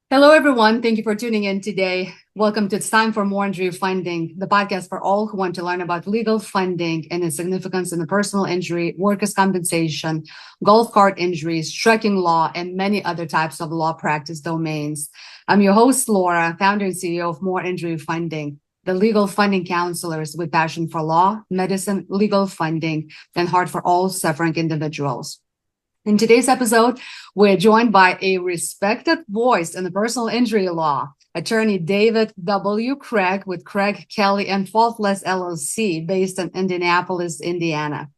Hello, everyone. Thank you for tuning in today. Welcome to It's Time for More Injury Funding, the podcast for all who want to learn about legal funding and its significance in the personal injury, workers' compensation, golf cart injuries, trucking law, and many other types of law practice domains. I'm your host, Laura, founder and CEO of More Injury Funding, the legal funding counselors with passion for law, medicine, legal funding, and heart for all suffering individuals. In today's episode, we're joined by a respected voice in the personal injury law, attorney David W. Craig with Craig, Kelley Faultless LLC, based in Indianapolis, Indiana.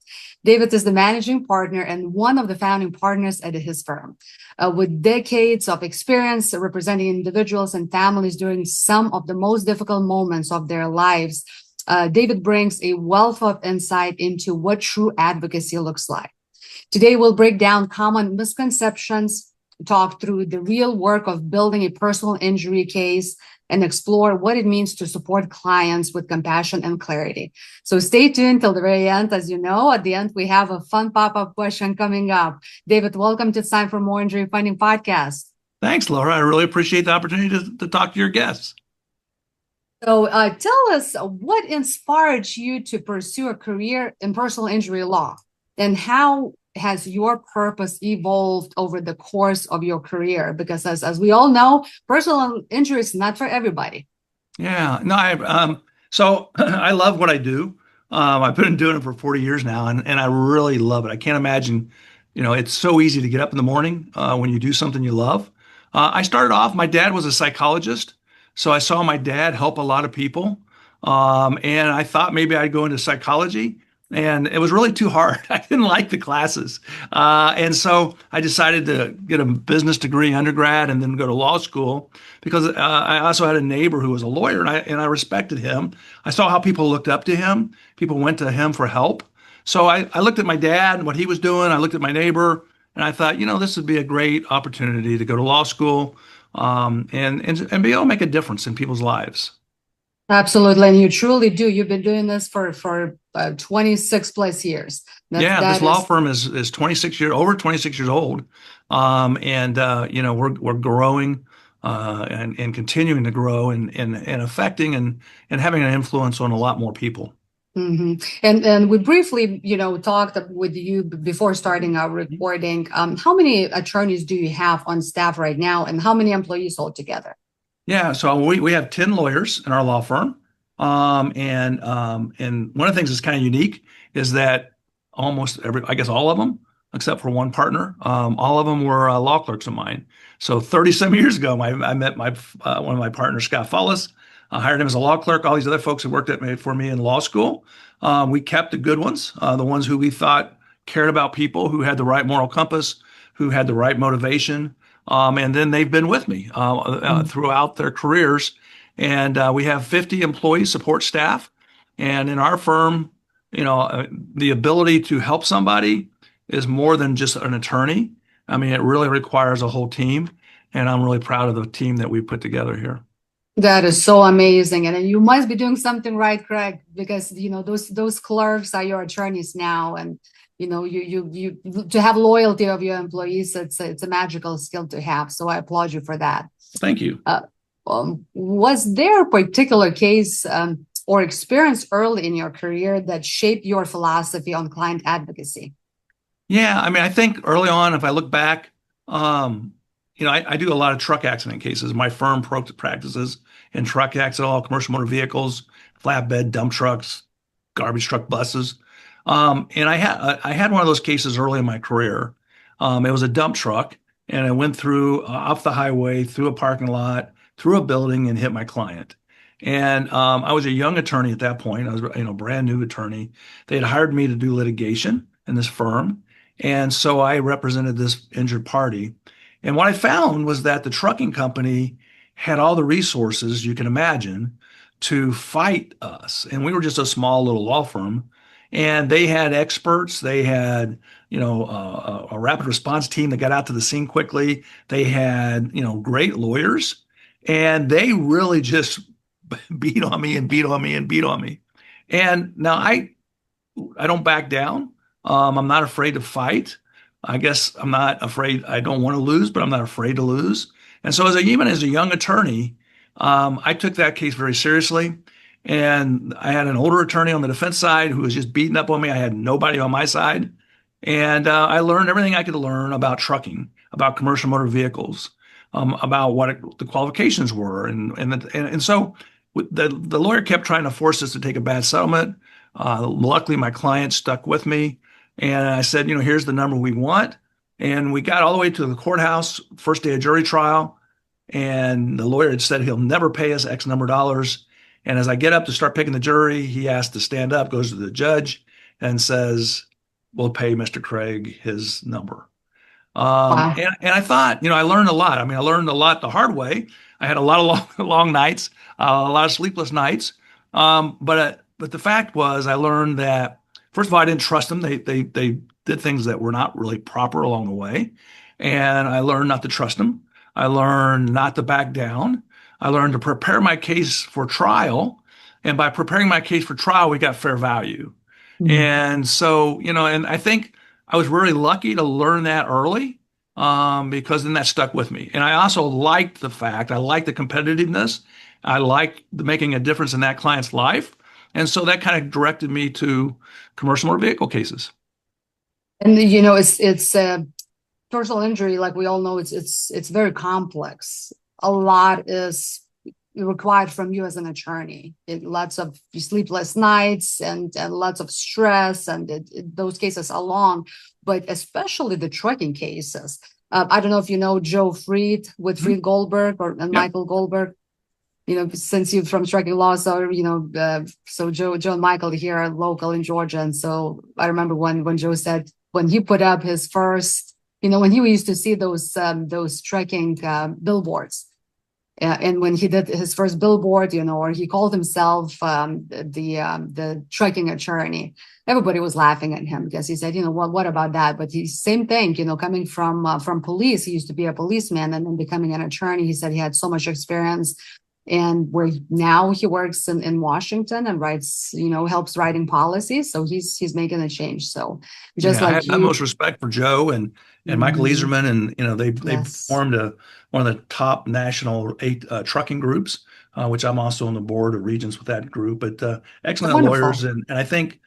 David is the managing partner and one of the founding partners at his firm. With decades of experience representing individuals and families during some of the most difficult moments of their lives, David brings a wealth of insight into what true advocacy looks like. Today, we'll break down common misconceptions, talk through the real work of building a personal injury case, and explore what it means to support clients with compassion and clarity. So stay tuned till the very end. As you know, at the end, we have a fun pop-up question coming up. David, welcome to It's Time for More Injury Funding podcast. Thanks, Laura. I really appreciate the opportunity to talk to your guests. So tell us what inspired you to pursue a career in personal injury law, and how has your purpose evolved over the course of your career? Because as we all know, personal injury is not for everybody. Yeah, no, so I love what I do. I've been doing it for 40 years now, and I really love it. I can't imagine, it's so easy to get up in the morning when you do something you love. I started off, my dad was a psychologist, so I saw my dad help a lot of people. And I thought maybe I'd go into psychology. And it was really too hard. I didn't like the classes. And so I decided to get a business degree undergrad and then go to law school because I also had a neighbor who was a lawyer and I respected him. I saw how people looked up to him. People went to him for help. So I looked at my dad and what he was doing. I looked at my neighbor and I thought, this would be a great opportunity to go to law school and be able to make a difference in people's lives. Absolutely, and you truly do. You've been doing this for 26 plus years. Yeah, this That law is firm is 26 years old, and we're growing and continuing to grow and affecting and having an influence on a lot more people. And we briefly, talked with you before starting our recording. How many attorneys do you have on staff right now, and how many employees altogether? Yeah, so we have 10 lawyers in our law firm. And one of the things that's kind of unique is that I guess all of them, except for one partner, all of them were law clerks of mine. So 30 some years ago, I met one of my partners, Scott Faultless. I hired him as a law clerk. All these other folks who worked for me in law school. We kept the good ones, the ones who we thought cared about people, who had the right moral compass, who had the right motivation. And then they've been with me throughout their careers. And we have 50 employee support staff. And in our firm, the ability to help somebody is more than just an attorney. I mean, it really requires a whole team. And I'm really proud of the team that we put together here. That is so amazing, and you must be doing something right, Craig, because those clerks are your attorneys now, and you to have loyalty of your employees. It's a magical skill to have. So I applaud you for that. Thank you. Was there a particular case or experience early in your career that shaped your philosophy on client advocacy? Yeah, I mean, I think early on, if I look back, I do a lot of truck accident cases. My firm practices in truck accident, all commercial motor vehicles, flatbed, dump trucks, garbage truck buses. And I had one of those cases early in my career. It was a dump truck, and it went through off the highway, through a parking lot, through a building, and hit my client. And I was a young attorney at that point. I was, brand new attorney. They had hired me to do litigation in this firm, and so I represented this injured party. And what I found was that the trucking company had all the resources you can imagine to fight us. And we were just a small little law firm. And they had experts. They had, a rapid response team that got out to the scene quickly. They had, great lawyers. And they really just beat on me and beat on me and beat on me. And now I don't back down. I'm not afraid to fight. I guess I'm not afraid. I don't want to lose, but I'm not afraid to lose. And so even as a young attorney, I took that case very seriously. And I had an older attorney on the defense side who was just beating up on me. I had nobody on my side. And I learned everything I could learn about trucking, about commercial motor vehicles, about the qualifications were. And so the lawyer kept trying to force us to take a bad settlement. Luckily, my client stuck with me. And I said, here's the number we want. And we got all the way to the courthouse, first day of jury trial. And the lawyer had said he'll never pay us X number of dollars. And as I get up to start picking the jury, he has to stand up, goes to the judge, and says, we'll pay Mr. Craig his number. Wow. And I thought, I learned a lot. I mean, I learned a lot the hard way. I had a lot of long nights, a lot of sleepless nights. But the fact was, I learned that first of all, I didn't trust them. They did things that were not really proper along the way, and I learned not to trust them. I learned not to back down. I learned to prepare my case for trial, and by preparing my case for trial, we got fair value. Mhm. And so, and I think I was really lucky to learn that early, because then that stuck with me. And I also liked I liked the competitiveness. I liked making a difference in that client's life. And so that kind of directed me to commercial motor vehicle cases. And it's personal injury, like we all know, it's very complex. A lot is required from you as an attorney. Lots of sleepless nights and lots of stress, and those cases are long, but especially the trucking cases. I don't know if you know Joe Freed with Mhm. Freed Goldberg and Yep. Michael Goldberg. Since you're from trucking law, so so Joe and Michael here are local in Georgia, and so I remember when Joe said when he put up his first, when he used to see those trucking billboards. And when he did his first billboard, or he called himself the trucking attorney, everybody was laughing at him because he said, what about that? But he same thing, coming from police. He used to be a policeman and then becoming an attorney. He said he had so much experience, and where now he works in Washington and writes, helps writing policies. So he's making a change. So just Yeah, I like have you. utmost respect for Joe and Michael Mhm. Easerman, and they've Yes, formed one of the top national trucking groups, which I'm also on the board of regents with that group. But excellent lawyers, wonderful. and I think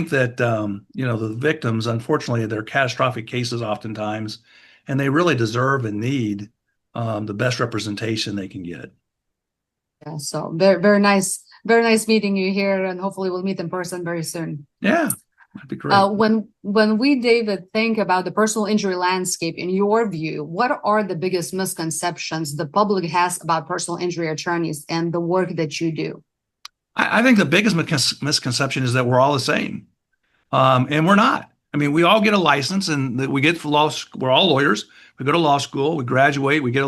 that the victims, unfortunately, they're catastrophic cases oftentimes, and they really deserve and need the best representation they can get. Yeah, so very nice meeting you here, and hopefully we'll meet in person very soon. Yeah, that'd be great. When we, David, think about the personal injury landscape, in your view, what are the biggest misconceptions the public has about personal injury attorneys and the work that you do? I think the biggest misconception is that we're all the same. And we're not. I mean, we all get a license, and we get law. We're all lawyers. We go to law school. We graduate. We get a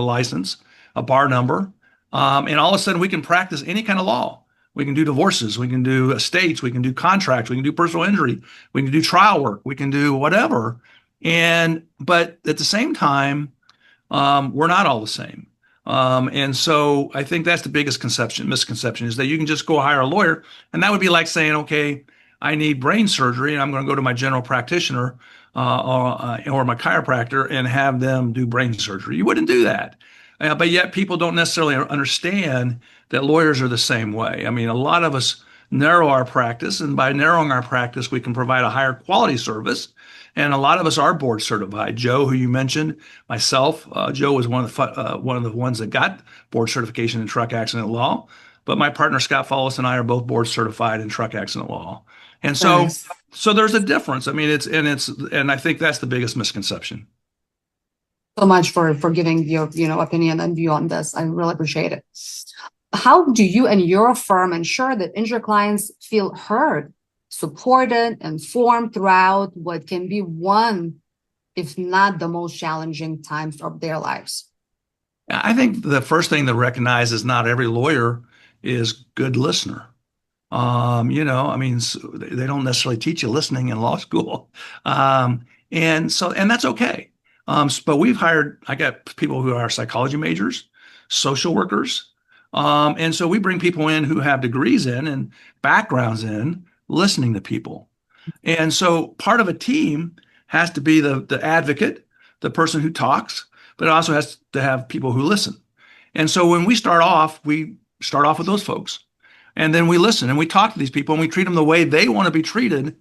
license, a bar number, and all of a sudden we can practice any kind of law. We can do divorces. We can do estates. We can do contracts. We can do personal injury. We can do trial work. We can do whatever. But at the same time, we're not all the same. And so I think that's the biggest misconception is that you can just go hire a lawyer. And that would be like saying, okay, I need brain surgery and I'm going to go to my general practitioner or my chiropractor and have them do brain surgery. You wouldn't do that. But yet people don't necessarily understand that lawyers are the same way. I mean, a lot of us narrow our practice, and by narrowing our practice, we can provide a higher quality service. And a lot of us are board certified. Joe, who you mentioned, myself, Joe was one of the ones that got board certification in truck accident law. But my partner Scott Faultless and I are both board certified in truck accident law. And Very so, nice. so there's a difference. I mean, and I think that's the biggest misconception. So much for giving your opinion and view on this. I really appreciate it. How do you and your firm ensure that injured clients feel heard, supported, informed throughout what can be one, if not the most challenging times of their lives? I think the first thing to recognize is not every lawyer is good listener. I mean, they don't necessarily teach you listening in law school. And that's okay. But I got people who are psychology majors, social workers. And so we bring people in who have degrees in and backgrounds in listening to people. And so part of a team has to be the advocate, the person who talks, but it also has to have people who listen. And so when we start off with those folks. And then we listen and we talk to these people and we treat them the way they want to be treated.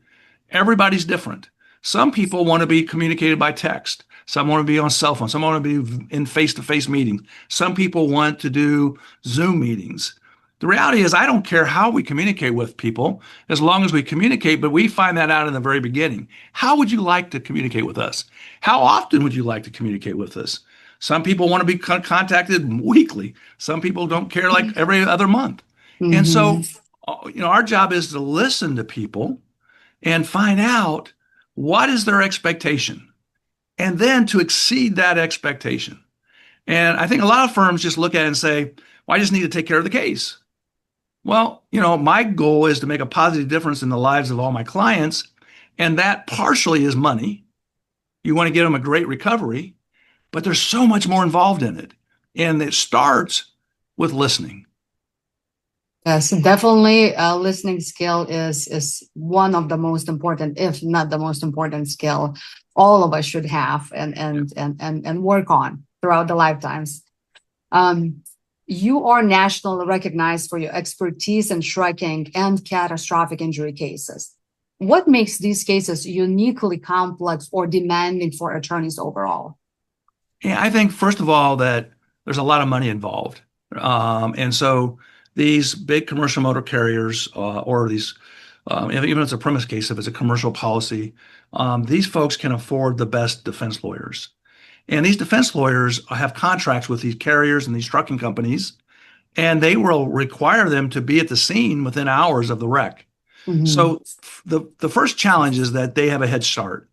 Everybody's different. Some people want to be communicated by text. Some want to be on cell phone. Some want to be in face-to-face meetings. Some people want to do Zoom meetings. The reality is, I don't care how we communicate with people as long as we communicate, but we find that out in the very beginning. How would you like to communicate with us? How often would you like to communicate with us? Some people want to be contacted weekly. Some people don't care, like every other month. And so, Mm-hmm. our job is to listen to people and find out what is their expectation and then to exceed that expectation. And I think a lot of firms just look at it and say, well, I just need to take care of the case. Well, my goal is to make a positive difference in the lives of all my clients. And that partially is money. You want to get them a great recovery, but there's so much more involved in it. And it starts with listening. Yes, definitely. Listening skill is one of the most important, if not the most important skill, all of us should have and work on throughout the lifetimes. You are nationally recognized for your expertise in striking and catastrophic injury cases. What makes these cases uniquely complex or demanding for attorneys overall? Yeah, I think first of all that there's a lot of money involved, and so these big commercial motor carriers or these, even if it's a premise case, if it's a commercial policy, these folks can afford the best defense lawyers, and these defense lawyers have contracts with these carriers and these trucking companies, and they will require them to be at the scene within hours of the wreck. Mm-hmm. So the first challenge is that they have a head start.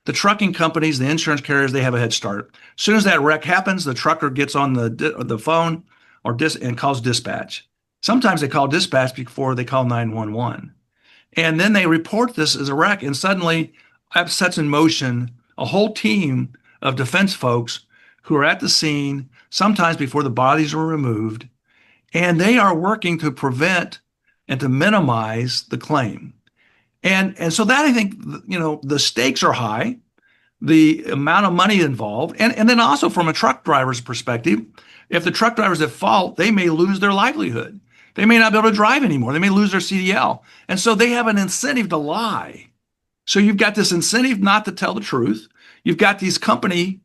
The trucking companies, the insurance carriers, they have a head start. As soon as that wreck happens, the trucker gets on the phone and calls dispatch. Sometimes they call dispatch before they call 911. And then they report this as a wreck, and suddenly that sets in motion a whole team of defense folks who are at the scene, sometimes before the bodies are removed, and they are working to prevent and to minimize the claim. And so that I think, the stakes are high, the amount of money involved, and then also from a truck driver's perspective, if the truck driver's at fault, they may lose their livelihood. They may not be able to drive anymore. They may lose their CDL. And so they have an incentive to lie. So you've got this incentive not to tell the truth. You've got these company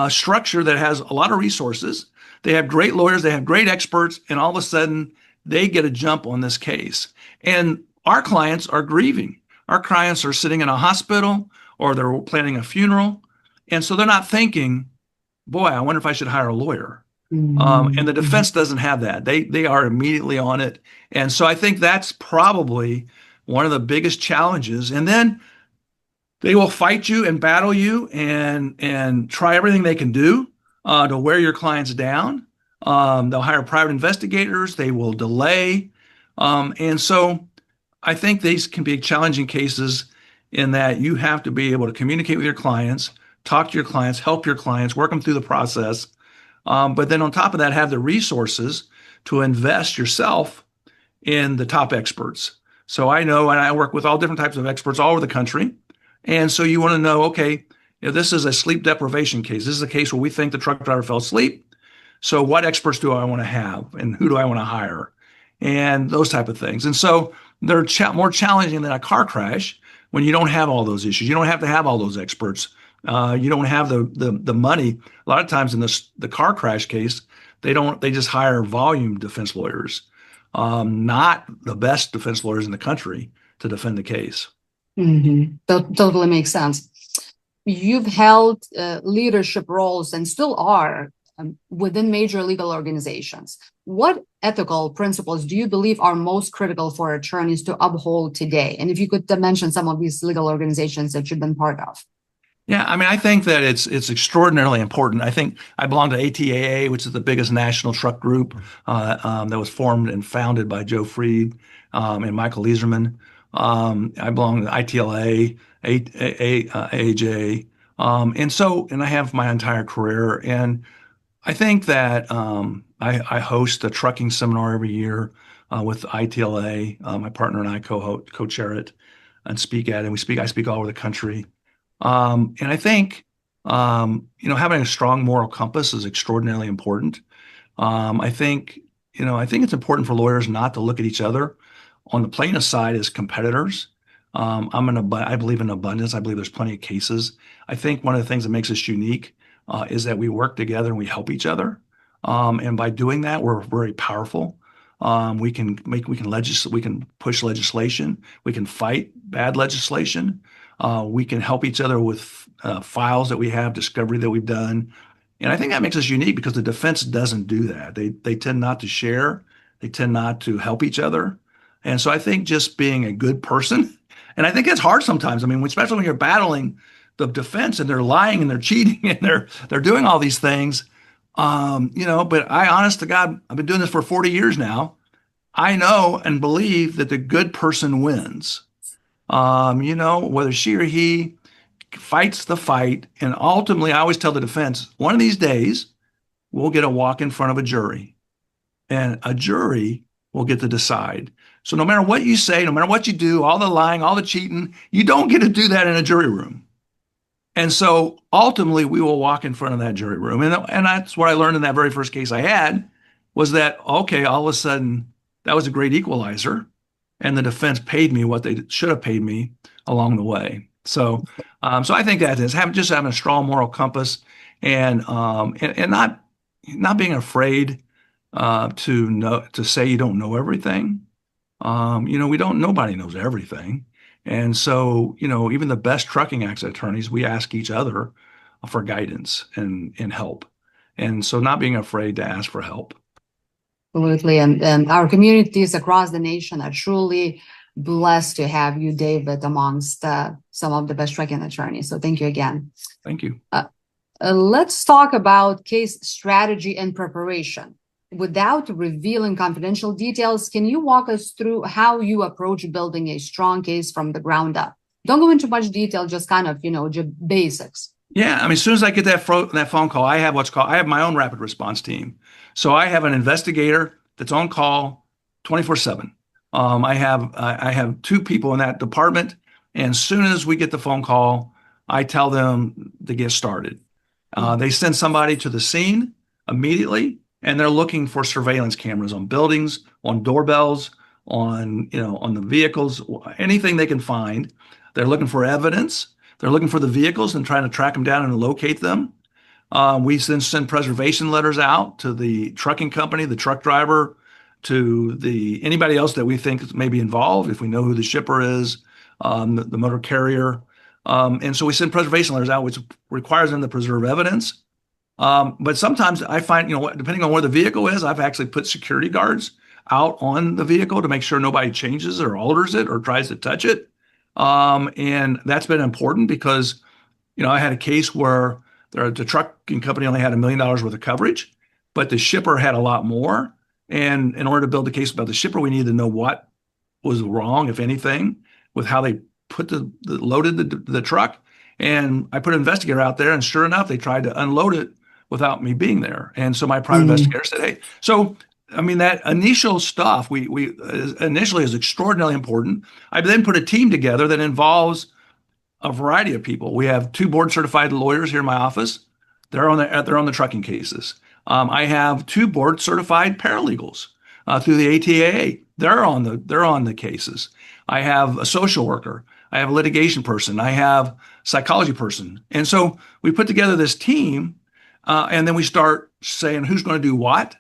structure that has a lot of resources. They have great lawyers, they have great experts, and all of a sudden they get a jump on this case. And our clients are grieving. Our clients are sitting in a hospital or they're planning a funeral. And so they're not thinking, boy, I wonder if I should hire a lawyer. And the Mm-hmm. defense doesn't have that. They are immediately on it. And so I think that's probably one of the biggest challenges. And then they will fight you and battle you and try everything they can do to wear your clients down. They'll hire private investigators. They will delay. And so I think these can be challenging cases in that you have to be able to communicate with your clients, talk to your clients, help your clients, work them through the process. But then on top of that, have the resources to invest yourself in the top experts. So I know, and I work with all different types of experts all over the country. And so you want to know, okay, this is a sleep deprivation case. This is a case where we think the truck driver fell asleep. So what experts do I want to have and who do I want to hire? And those type of things. And so they're more challenging than a car crash when you don't have all those issues. You don't have to have all those experts. You don't have the money. A lot of times in the car crash case, they just hire volume defense lawyers, not the best defense lawyers in the country to defend the case. Mm-hmm. Totally makes sense. You've held leadership roles and still are within major legal organizations. What ethical principles do you believe are most critical for attorneys to uphold today? And if you could mention some of these legal organizations that you've been part of. Yeah, I mean, I think that it's extraordinarily important. I think I belong to ATAA, which is the biggest national truck group that was formed and founded by Joe Freed and Michael Leaserman. I belong to ITLA, AJ, and I have my entire career. And I think that I host a trucking seminar every year with ITLA. My partner and I co-chair it and speak at it. I speak all over the country. And I think Having a strong moral compass is extraordinarily important. I think, I think it's important for lawyers not to look at each other on the plaintiff side as competitors. I believe in abundance. I believe there's plenty of cases. I think one of the things that makes us unique is that we work together and we help each other. And by doing that, we're very powerful. We can push legislation. We can fight bad legislation. We can help each other with files that we have, discovery that we've done. And I think that makes us unique because the defense doesn't do that. They tend not to share. They tend not to help each other. And so I think just being a good person, and I think it's hard sometimes. I mean, especially when you're battling the defense and they're lying and they're cheating and they're doing all these things. But honest to God, I've been doing this for 40 years now. I know and believe that the good person wins. Whether she or he fights the fight. And ultimately, I always tell the defense, one of these days, we'll get a walk in front of a jury, and a jury will get to decide. So no matter what you say, no matter what you do, all the lying, all the cheating, you don't get to do that in a jury room. And so ultimately, we will walk in front of that jury room. And that's what I learned in that very first case I had was that, okay, all of a sudden, that was a great equalizer. And the defense paid me what they should have paid me along the way. So I think that is having a strong moral compass and not being afraid to say you don't know everything. Nobody knows everything. And so, even the best trucking accident attorneys, we ask each other for guidance and help. And so not being afraid to ask for help. Absolutely. And our communities across the nation are truly blessed to have you, David, amongst some of the best trucking attorneys. So thank you again. Thank you. Let's talk about case strategy and preparation. Without revealing confidential details, can you walk us through how you approach building a strong case from the ground up? Don't go into much detail, just kind of, just basics. Yeah, I mean, as soon as I get that phone call, I have my own rapid response team. So I have an investigator that's on call 24/7. I have two people in that department, and as soon as we get the phone call, I tell them to get started. They send somebody to the scene immediately, and they're looking for surveillance cameras on buildings, on doorbells, on the vehicles, anything they can find. They're looking for evidence. They're looking for the vehicles and trying to track them down and locate them. We then send preservation letters out to the trucking company, the truck driver, to anybody else that we think may be involved, if we know who the shipper is, the motor carrier. And so we send preservation letters out, which requires them to preserve evidence. But sometimes I find, depending on where the vehicle is, I've actually put security guards out on the vehicle to make sure nobody changes or alters it or tries to touch it. And that's been important because, I had a case where the trucking company only had $1 million worth of coverage, but the shipper had a lot more. And in order to build a case about the shipper, we needed to know what was wrong, if anything, with how they loaded the truck. And I put an investigator out there, and sure enough, they tried to unload it without me being there. And so my private investigator said, "Hey," so I mean, that initial stuff we initially is extraordinarily important. I then put a team together that involves a variety of people. We have 2 board certified lawyers here in my office. They're on the trucking cases. I have 2 board certified paralegals through the ATAA. They're on the cases. I have a social worker. I have a litigation person. I have a psychology person. And so we put together this team, and then we start saying who's going to do what.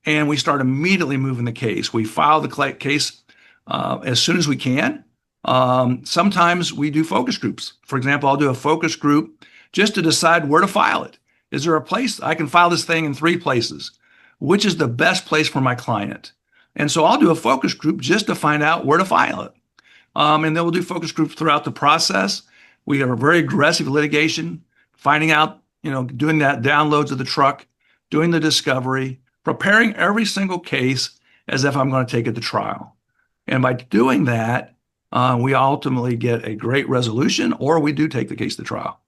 And we start immediately moving the case. We file the case as soon as we can. Sometimes we do focus groups. For example, I'll do a focus group just to decide where to file it. Is there a place I can file this thing in 3 places? Which is the best place for my client? And so I'll do a focus group just to find out where to file it. And then we'll do focus groups throughout the process. We have a very aggressive litigation, finding out, doing that downloads of the truck, doing the discovery, preparing every single case as if I'm going to take it to trial. And by doing that, we ultimately get a great resolution, or we do take the case to trial.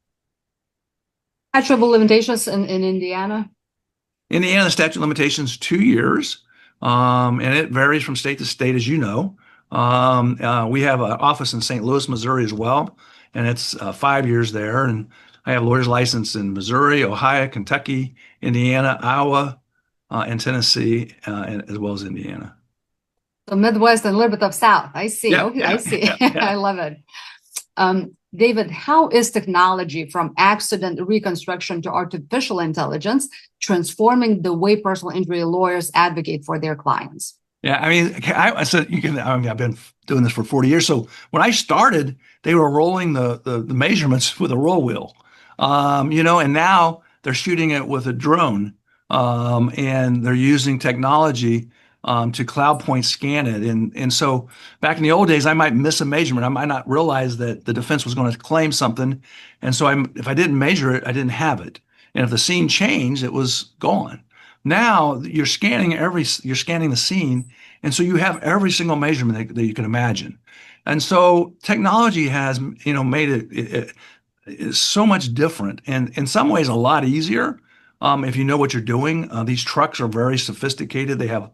Statute of limitations in Indiana? Indiana, the statute of limitations 2 years, and it varies from state to state, as you know. We have an office in St. Louis, Missouri as well, and it's 5 years there. And I have lawyers licensed in Missouri, Ohio, Kentucky, Indiana, Iowa, and Tennessee, as well as Indiana. So Midwest and a little bit of South. I see. Yeah, Okay, I yeah, see. yeah, I yeah. love it. David, how is technology from accident reconstruction to artificial intelligence transforming the way personal injury lawyers advocate for their clients? Yeah, I mean, I said you can. I mean, I've been doing this for 40 years. So when I started, they were rolling the measurements with a roll wheel, and now they're shooting it with a drone, and they're using technology to cloud point scan it. And so back in the old days, I might miss a measurement. I might not realize that the defense was going to claim something, and so if I didn't measure it, I didn't have it. And if the scene changed, it was gone. Now you're scanning the scene, and so you have every single measurement that you can imagine. And so technology has, made it so much different, and in some ways a lot easier. If you know what you're doing. These trucks are very sophisticated. They have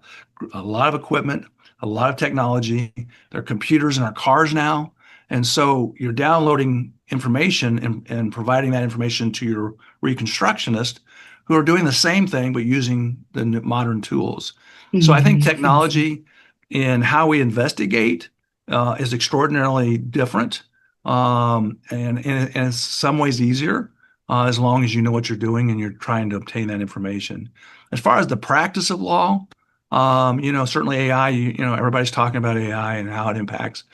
a lot of equipment, a lot of technology. There are computers in our cars now, and so you're downloading information and providing that information to your reconstructionist, who are doing the same thing but using the modern tools. So I think Mhm. technology in how we investigate is extraordinarily different, and in some ways easier, as long as you know what you're doing and you're trying to obtain that information. As far as the practice of law, certainly AI, everybody's talking about AI and how it impacts,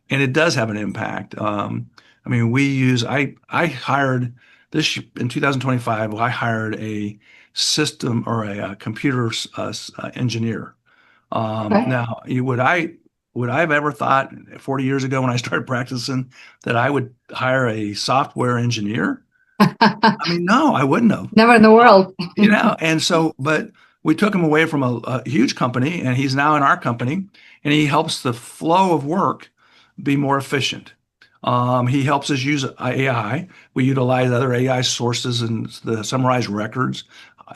and it does have an impact. I mean, I hired in 2025, I hired a system or a computer engineer. Okay. Now, would I have ever thought 40 years ago when I started practicing that I would hire a software engineer? I mean, no, I wouldn't have. Never in the world. And so, but we took him away from a huge company, and he's now in our company, and he helps the flow of work be more efficient. He helps us use AI. We utilize other AI sources and the summarized records.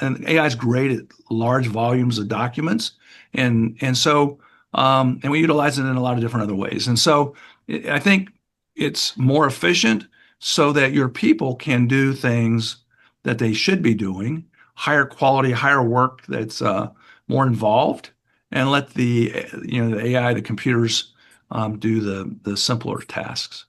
And AI is great at large volumes of documents, and we utilize it in a lot of different other ways. And so, I think it's more efficient so that your people can do things that they should be doing, higher quality, higher work that's more involved, and let the AI, the computers, do the simpler tasks.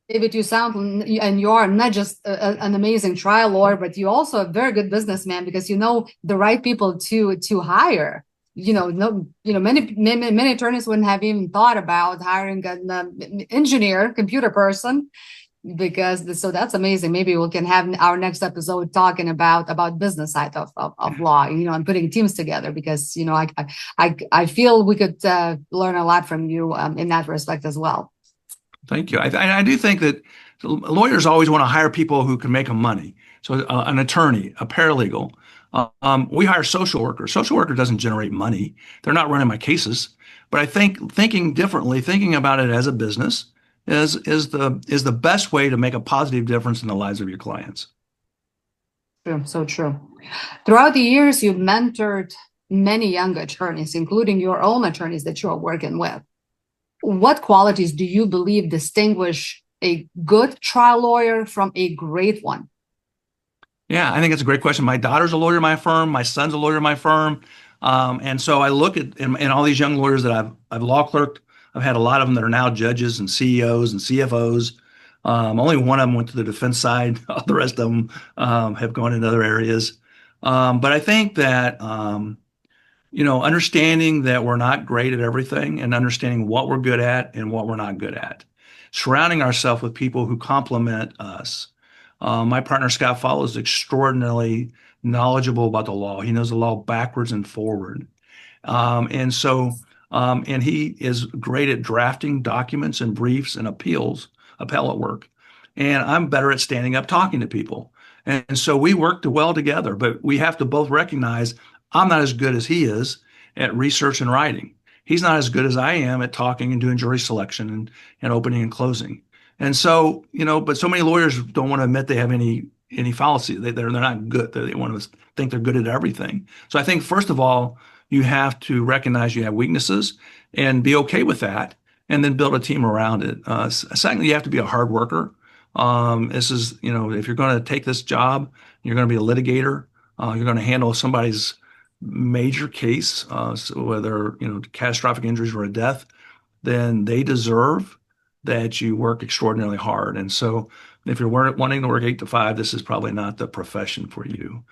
David, you sound and you are not just an amazing trial lawyer, but you also a very good businessman because you know the right people to hire. No, many attorneys wouldn't have even thought about hiring an engineer, computer person, because so that's amazing. Maybe we can have our next episode talking about business side of law, and putting teams together because I feel we could learn a lot from you in that respect as well. Thank you. I do think that lawyers always want to hire people who can make them money. So an attorney, a paralegal. We hire social workers. Social worker doesn't generate money. They're not running my cases. But I think thinking differently, thinking about it as a business, is the best way to make a positive difference in the lives of your clients. True, so true. Throughout the years, you've mentored many young attorneys, including your own attorneys that you are working with. What qualities do you believe distinguish a good trial lawyer from a great one? Yeah, I think it's a great question. My daughter's a lawyer in my firm. My son's a lawyer in my firm. And so I look at and all these young lawyers that I've law clerked. I've had a lot of them that are now judges and CEOs and CFOs. Only one of them went to the defense side. All the rest of them have gone into other areas. But I think that understanding that we're not great at everything and understanding what we're good at and what we're not good at. Surrounding ourselves with people who complement us. My partner, Scott Fowler, is extraordinarily knowledgeable about the law. He knows the law backwards and forward. And he is great at drafting documents and briefs and appellate work. And I'm better at standing up talking to people. And so we work well together, but we have to both recognize I'm not as good as he is at research and writing. He's not as good as I am at talking and doing jury selection and opening and closing. And so, but so many lawyers don't want to admit they have any fallacy. They're not good. They want to think they're good at everything. So I think first of all, you have to recognize you have weaknesses and be okay with that, and then build a team around it. Secondly, you have to be a hard worker. This is, if you're going to take this job, you're going to be a litigator. You're going to handle somebody's major case, so whether, catastrophic injuries or a death, then they deserve that you work extraordinarily hard. And so if you're wanting to work 8 to 5, this is probably not the profession for you.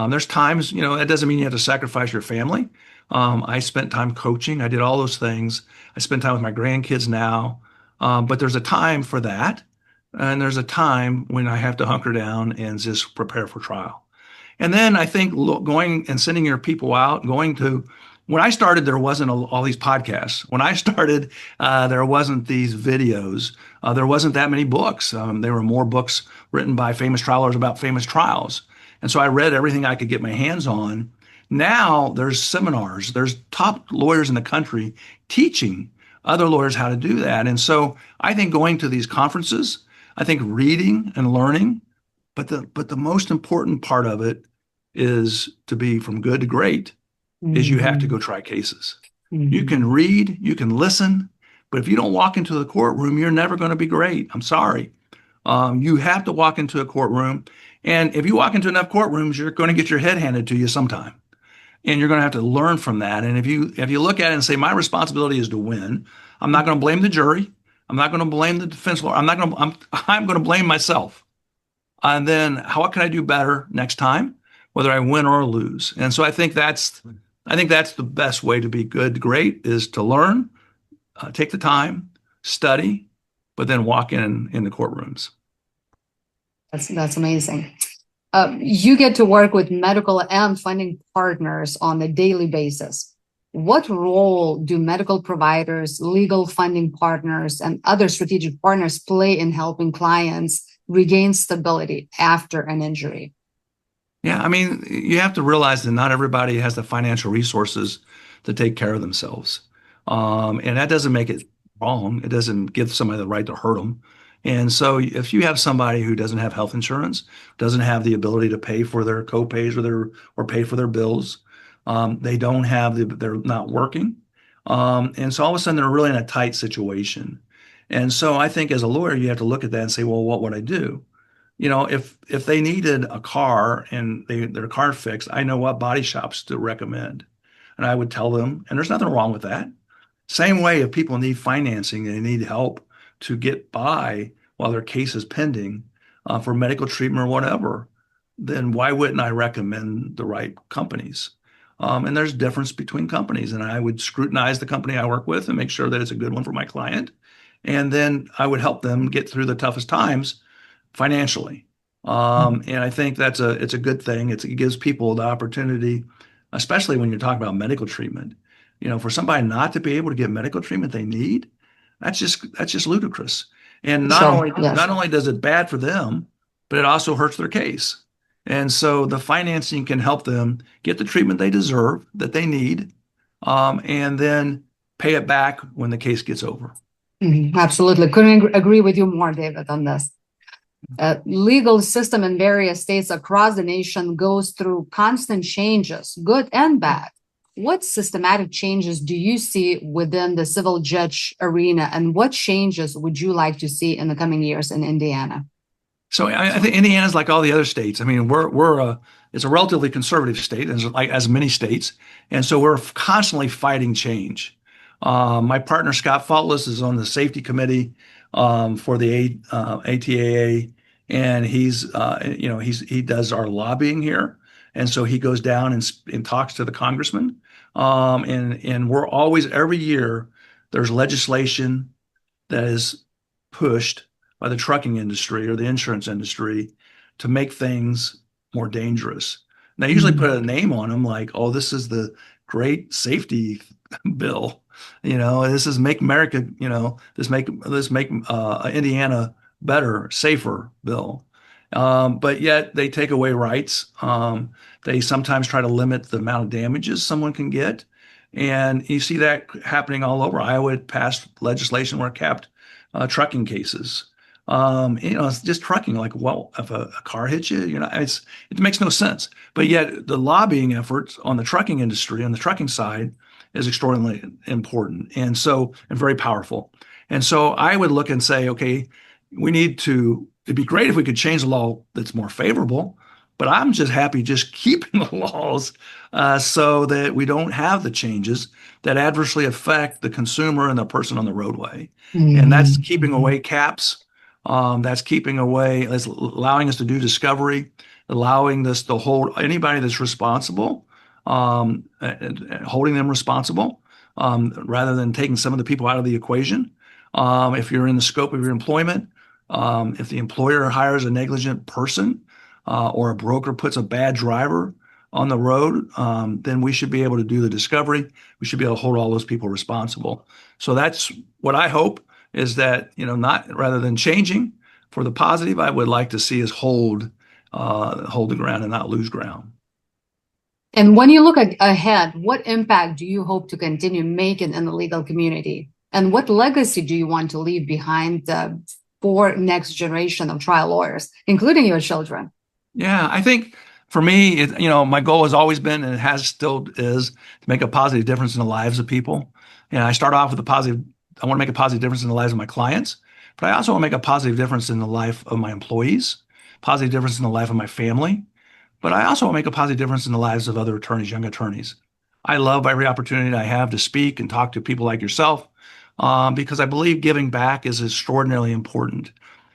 There's times, that doesn't mean you have to sacrifice your family. I spent time coaching. I did all those things. I spend time with my grandkids now. But there's a time for that. And there's a time when I have to hunker down and just prepare for trial. And then I think going and sending your people out, when I started, there wasn't all these podcasts. When I started, there wasn't these videos. There wasn't that many books. There were more books written by famous trial lawyers about famous trials. And so I read everything I could get my hands on. Now there's seminars, there's top lawyers in the country teaching other lawyers how to do that. And so I think going to these conferences, I think reading and learning, but the most important part of it is to be from good to great is you have to go try cases. You can read, you can listen, but if you don't walk into the courtroom, you're never going to be great. I'm sorry. You have to walk into a courtroom. And if you walk into enough courtrooms, you're going to get your head handed to you sometime. And you're going to have to learn from that. And if you look at it and say, my responsibility is to win, I'm not going to blame the jury. I'm not going to blame the defense lawyer. I'm going to blame myself. And then what can I do better next time, whether I win or lose? And so I think that's the best way to be good, great, is to learn, take the time, study, but then walk in the courtrooms. That's amazing. You get to work with medical and funding partners on a daily basis. What role do medical providers, legal funding partners, and other strategic partners play in helping clients regain stability after an injury? Yeah, I mean, you have to realize that not everybody has the financial resources to take care of themselves. And that doesn't make it wrong. It doesn't give somebody the right to hurt them. And so if you have somebody who doesn't have health insurance, doesn't have the ability to pay for their co-pays or pay for their bills, they don't have they're not working. And so all of a sudden they're really in a tight situation. And so I think as a lawyer, you have to look at that and say, well, what would I do? If they needed a car and their car fixed, I know what body shops to recommend. And I would tell them, and there's nothing wrong with that. Same way, if people need financing and they need help to get by while their case is pending for medical treatment or whatever, then why wouldn't I recommend the right companies? And there's difference between companies, and I would scrutinize the company I work with and make sure that it's a good one for my client. And then I would help them get through the toughest times financially. And I think it's a good thing. It gives people the opportunity, especially when you're talking about medical treatment, for somebody not to be able to get medical treatment they need, that's just ludicrous. And not only does it bad for them, but it also hurts their case. And so the financing can help them get the treatment they deserve, that they need, and then pay it back when the case gets over. Absolutely. Couldn't agree with you more, David, on this. Legal system in various states across the nation goes through constant changes, good and bad. What systematic changes do you see within the civil judge arena, and what changes would you like to see in the coming years in Indiana? So I think Indiana's like all the other states. I mean, it's a relatively conservative state, as many states, and so we're constantly fighting change. My partner Scott Faultless is on the safety committee for the ATAA, and he does our lobbying here, and so he goes down and talks to the congressman, and we're always every year there's legislation that is pushed by the trucking industry or the insurance industry to make things more dangerous. And they usually put a name on them like, oh, this is the great safety bill. This is make America, this make Indiana better, safer bill. But yet they take away rights. They sometimes try to limit the amount of damages someone can get. And you see that happening all over. Iowa passed legislation where it capped trucking cases. It's just trucking. Like, well, if a car hits you, it makes no sense. But yet the lobbying efforts on the trucking industry, on the trucking side, is extraordinarily important and very powerful. And so I would look and say, okay, we need to it'd be great if we could change the law that's more favorable, but I'm just happy just keeping the laws so that we don't have the changes that adversely affect the consumer and the person on the roadway. And that's keeping away caps. That's keeping away, that's allowing us to do discovery, allowing us to hold anybody that's responsible, and holding them responsible, rather than taking some of the people out of the equation. If you're in the scope of your employment, if the employer hires a negligent person, or a broker puts a bad driver on the road, then we should be able to do the discovery. We should be able to hold all those people responsible. So that's what I hope is that, not rather than changing for the positive, I would like to see us hold the ground and not lose ground. And when you look ahead, what impact do you hope to continue making in the legal community? And what legacy do you want to leave behind for next generation of trial lawyers, including your children? Yeah, I think for me, my goal has always been, and it has still is, to make a positive difference in the lives of people. And I start off with I want to make a positive difference in the lives of my clients, but I also want to make a positive difference in the life of my employees, positive difference in the life of my family, but I also want to make a positive difference in the lives of other attorneys, young attorneys. I love every opportunity I have to speak and talk to people like yourself, because I believe giving back is extraordinarily important.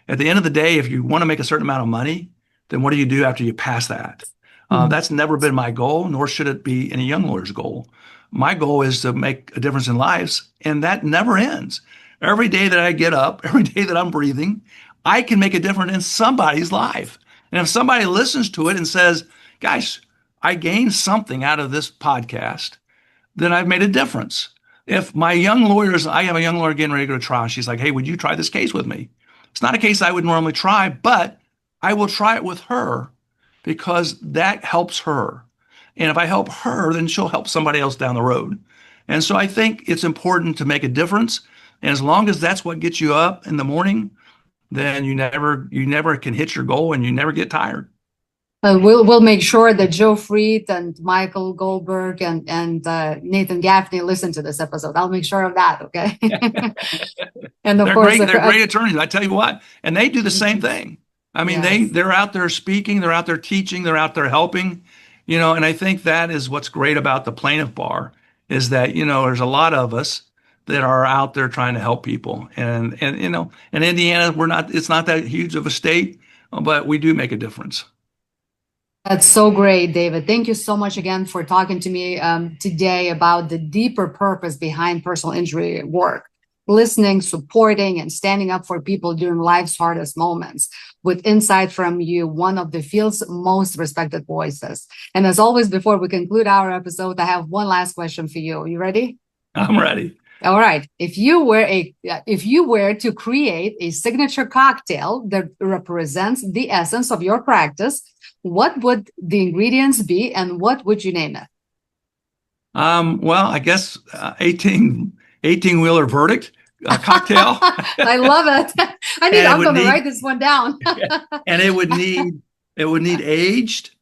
At the end of the day, if you want to make a certain amount of money, then what do you do after you pass that? That's never been my goal, nor should it be any young lawyer's goal. My goal is to make a difference in lives, and that never ends. Every day that I get up, every day that I'm breathing, I can make a difference in somebody's life. And if somebody listens to it and says, guys, I gained something out of this podcast, then I've made a difference. If my young lawyers, I have a young lawyer getting ready to go to trial, she's like, hey, would you try this case with me? It's not a case I would normally try, but I will try it with her because that helps her. And if I help her, then she'll help somebody else down the road. And so I think it's important to make a difference. And as long as that's what gets you up in the morning, then you never can hit your goal and you never get tired. We'll make sure that Joe Fried and Michael Goldberg and Nathan Gaffney listen to this episode. I'll make sure of that. Okay. And of course, they're great attorneys. I tell you what, and they do the same thing. I mean, yes. they're out there speaking, they're out there teaching, they're out there helping, and I think that is what's great about the plaintiff bar is that, there's a lot of us that are out there trying to help people. And in Indiana, it's not that huge of a state, but we do make a difference. That's so great, David. Thank you so much again for talking to me today about the deeper purpose behind personal injury work. Listening, supporting, and standing up for people during life's hardest moments. With insight from you, one of the field's most respected voices. And as always, before we conclude our episode, I have one last question for you. You ready? I'm ready. All right. If you were to create a signature cocktail that represents the essence of your practice, what would the ingredients be, and what would you name it? Well, I guess 18-wheeler verdict cocktail. I love it. I'm going to write this one down. And it would need aged,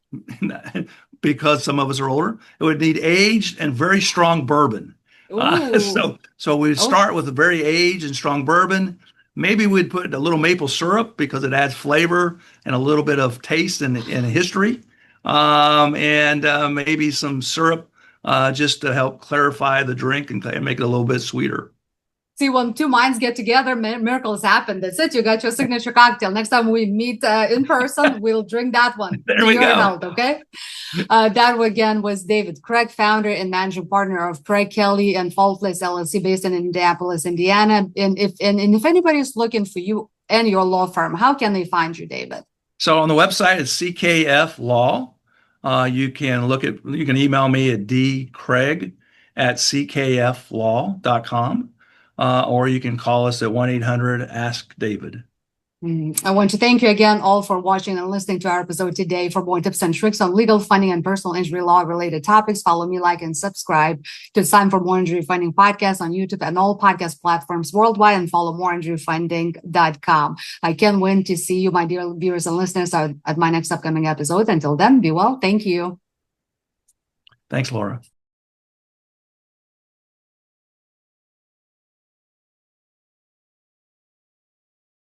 because some of us are older. It would need aged and very strong bourbon. So we start with a very aged and strong bourbon. Maybe we'd put a little maple syrup because it adds flavor and a little bit of taste and history, and maybe some syrup just to help clarify the drink and make it a little bit sweeter. See, when two minds get together, miracles happen. That's it. You got your signature cocktail. Next time we meet in person, we'll drink that one. There we go. Adult, okay? That again was David Craig, founder and managing partner of Craig, Kelley and Faultless LLC, based in Indianapolis, Indiana. And if anybody is looking for you and your law firm, how can they find you, David? So on the website, it's CKF Law. You can email me at dcraig@ckflaw.com. Or you can call us at 1-800-ASK-DAVID. I want to thank you again all for watching and listening to our episode today. For more tips and tricks on legal funding and personal injury law related topics, follow me, like, and subscribe to the Time for More Injury Funding podcast on YouTube and all podcast platforms worldwide, and follow moreinjuryfunding.com. I can't wait to see you, my dear viewers and listeners, at my next upcoming episode. Until then, be well. Thank you. Thanks, Laura.